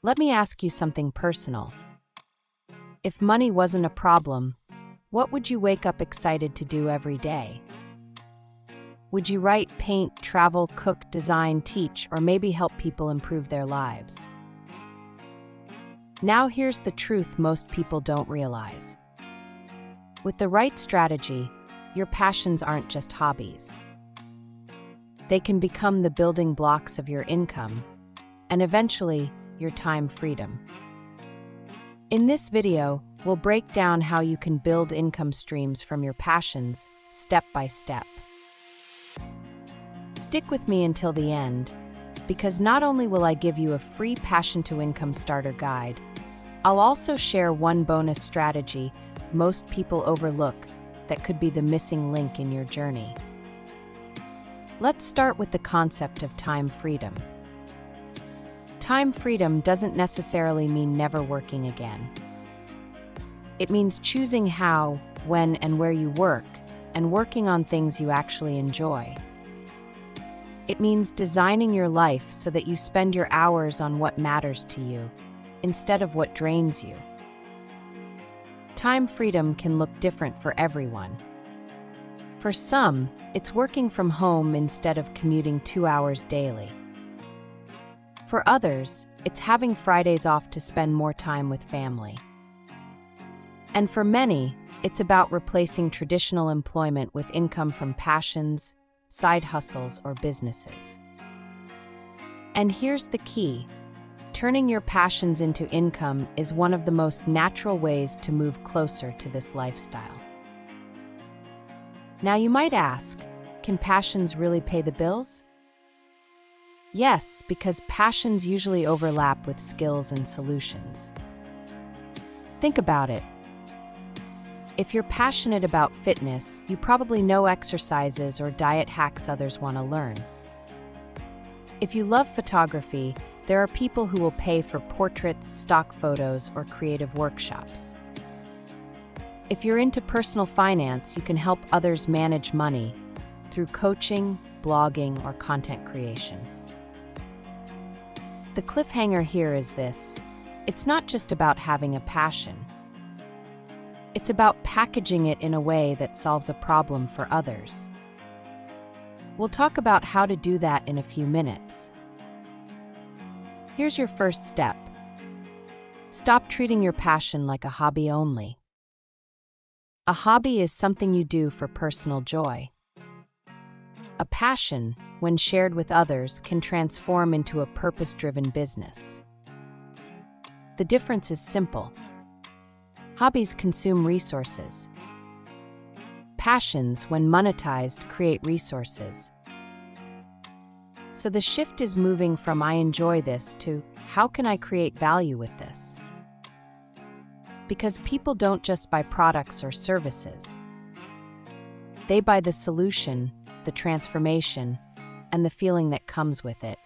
Let me ask you something personal. If money wasn't a problem, what would you wake up excited to do every day? Would you write, paint, travel, cook, design, teach, or maybe help people improve their lives? Now here's the truth most people don't realize. With the right strategy, your passions aren't just hobbies. They can become the building blocks of your income, and eventually, your time freedom. In this video, we'll break down how you can build income streams from your passions, step by step. Stick with me until the end, because not only will I give you a free Passion to Income Starter Guide, I'll also share one bonus strategy most people overlook that could be the missing link in your journey. Let's start with the concept of time freedom. Time freedom doesn't necessarily mean never working again. It means choosing how, when, and where you work, and working on things you actually enjoy. It means designing your life so that you spend your hours on what matters to you, instead of what drains you. Time freedom can look different for everyone. For some, it's working from home instead of commuting 2 hours daily. For others, it's having Fridays off to spend more time with family. And for many, it's about replacing traditional employment with income from passions, side hustles, or businesses. And here's the key. Turning your passions into income is one of the most natural ways to move closer to this lifestyle. Now you might ask, can passions really pay the bills? Yes, because passions usually overlap with skills and solutions. Think about it. If you're passionate about fitness, you probably know exercises or diet hacks others want to learn. If you love photography, there are people who will pay for portraits, stock photos, or creative workshops. If you're into personal finance, you can help others manage money through coaching, blogging, or content creation. The cliffhanger here is this: it's not just about having a passion. It's about packaging it in a way that solves a problem for others. We'll talk about how to do that in a few minutes. Here's your first step. Stop treating your passion like a hobby only. A hobby is something you do for personal joy. A passion, when shared with others, can transform into a purpose-driven business. The difference is simple. Hobbies consume resources. Passions, when monetized, create resources. So the shift is moving from "I enjoy this" to "How can I create value with this?" Because people don't just buy products or services. They buy the solution, the transformation, and the feeling that comes with it.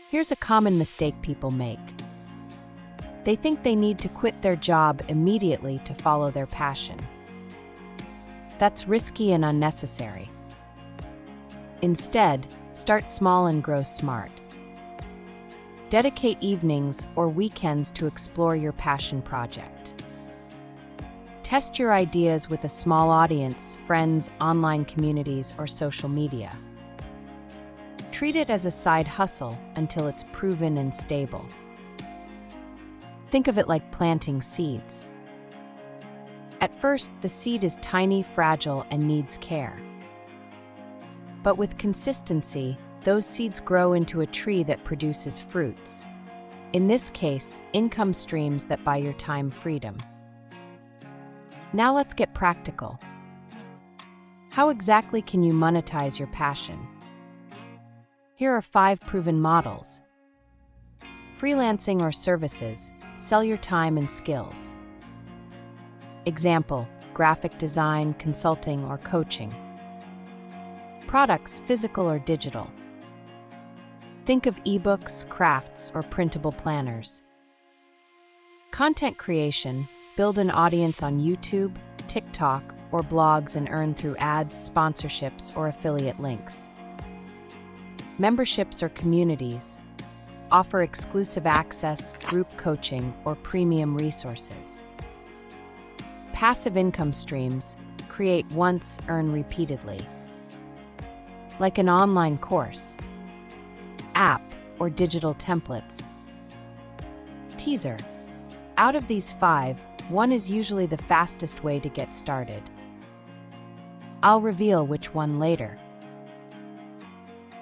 Here's a common mistake people make. They think they need to quit their job immediately to follow their passion. That's risky and unnecessary. Instead, start small and grow smart. Dedicate evenings or weekends to explore your passion project. Test your ideas with a small audience, friends, online communities, or social media. Treat it as a side hustle until it's proven and stable. Think of it like planting seeds. At first, the seed is tiny, fragile, and needs care. But with consistency, those seeds grow into a tree that produces fruits. In this case, income streams that buy your time freedom. Now let's get practical. How exactly can you monetize your passion? Here are 5 proven models. Freelancing or services. Sell your time and skills. Example: graphic design, consulting, or coaching. Products, physical or digital. Think of ebooks, crafts, or printable planners. Content creation. Build an audience on YouTube, TikTok, or blogs and earn through ads, sponsorships, or affiliate links. Memberships or communities. offer exclusive access, group coaching, or premium resources. Passive income streams: create once, earn repeatedly. Like an online course, app, or digital templates. Teaser: out of these 5, one is usually the fastest way to get started. I'll reveal which one later.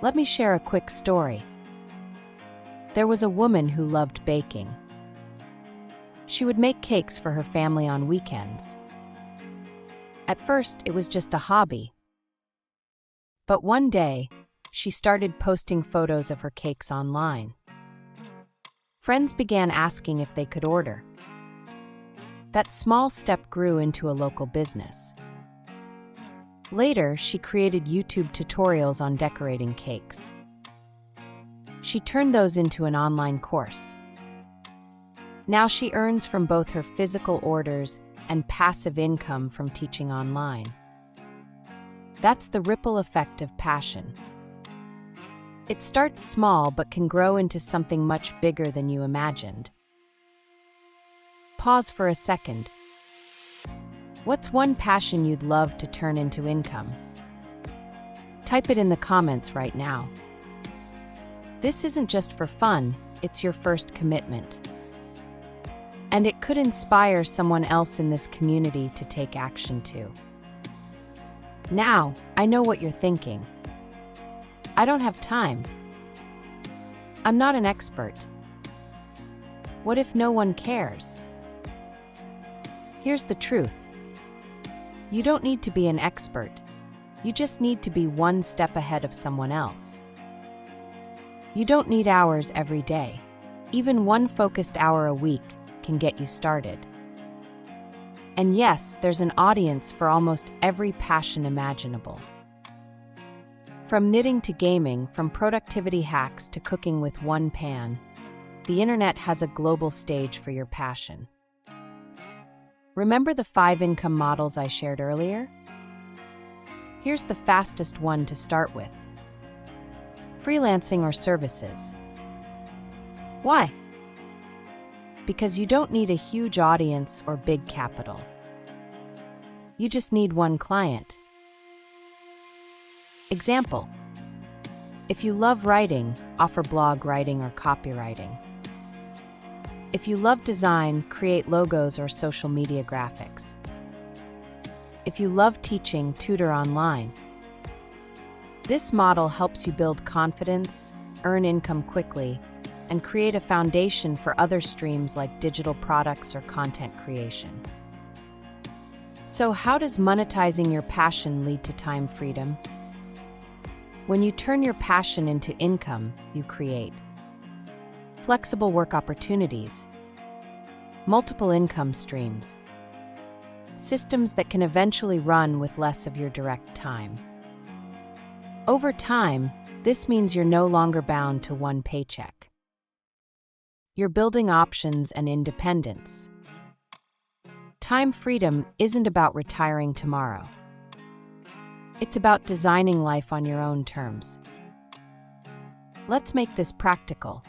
Let me share a quick story. There was a woman who loved baking. She would make cakes for her family on weekends. At first, it was just a hobby. But one day, she started posting photos of her cakes online. Friends began asking if they could order. That small step grew into a local business. Later, she created YouTube tutorials on decorating cakes. She turned those into an online course. Now she earns from both her physical orders and passive income from teaching online. That's the ripple effect of passion. It starts small but can grow into something much bigger than you imagined. Pause for a second. What's one passion you'd love to turn into income? Type it in the comments right now. This isn't just for fun, it's your first commitment. And it could inspire someone else in this community to take action too. Now, I know what you're thinking. I don't have time. I'm not an expert. What if no one cares? Here's the truth. You don't need to be an expert. You just need to be one step ahead of someone else. You don't need hours every day. Even one focused hour a week can get you started. And yes, there's an audience for almost every passion imaginable. From knitting to gaming, from productivity hacks to cooking with one pan, the internet has a global stage for your passion. Remember the 5 income models I shared earlier? Here's the fastest one to start with. Freelancing or services. Why? Because you don't need a huge audience or big capital. You just need one client. Example: if you love writing, offer blog writing or copywriting. If you love design, create logos or social media graphics. If you love teaching, tutor online. This model helps you build confidence, earn income quickly, and create a foundation for other streams like digital products or content creation. So how does monetizing your passion lead to time freedom? When you turn your passion into income, you create flexible work opportunities, multiple income streams, systems that can eventually run with less of your direct time. Over time, this means you're no longer bound to one paycheck. You're building options and independence. Time freedom isn't about retiring tomorrow. It's about designing life on your own terms. Let's make this practical.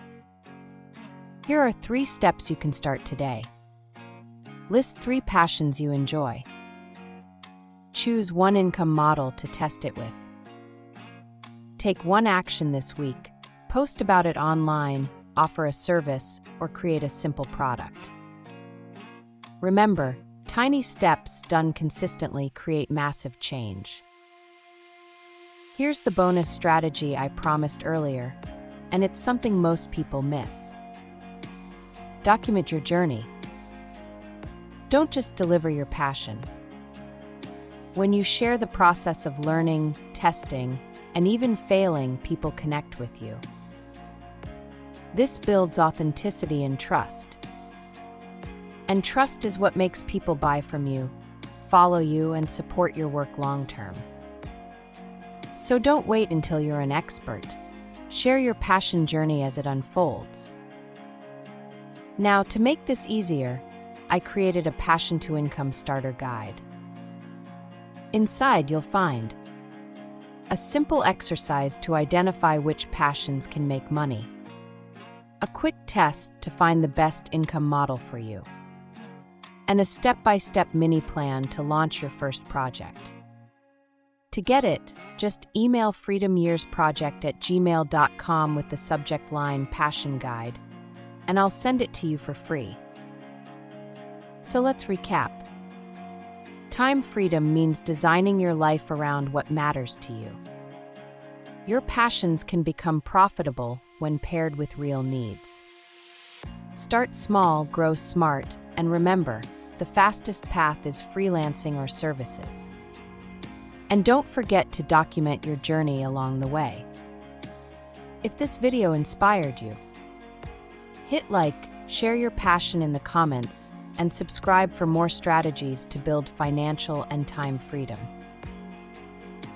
Here are 3 steps you can start today. List 3 passions you enjoy. Choose one income model to test it with. Take one action this week. Post about it online, offer a service, or create a simple product. Remember, tiny steps done consistently create massive change. Here's the bonus strategy I promised earlier, and it's something most people miss. Document your journey. Don't just deliver your passion. When you share the process of learning, testing, and even failing, people connect with you. This builds authenticity and trust. And trust is what makes people buy from you, follow you, and support your work long-term. So don't wait until you're an expert. Share your passion journey as it unfolds. Now, to make this easier, I created a Passion to Income Starter Guide. Inside, you'll find a simple exercise to identify which passions can make money, a quick test to find the best income model for you, and a step-by-step mini plan to launch your first project. To get it, just email freedomyearsproject@gmail.com with the subject line Passion Guide, and I'll send it to you for free. So let's recap. Time freedom means designing your life around what matters to you. Your passions can become profitable when paired with real needs. Start small, grow smart, and remember, the fastest path is freelancing or services. And don't forget to document your journey along the way. If this video inspired you, hit like, share your passion in the comments, and subscribe for more strategies to build financial and time freedom.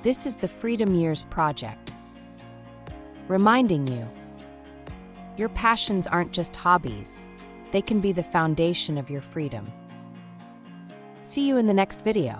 This is the Freedom Years Project, reminding you, your passions aren't just hobbies, they can be the foundation of your freedom. See you in the next video.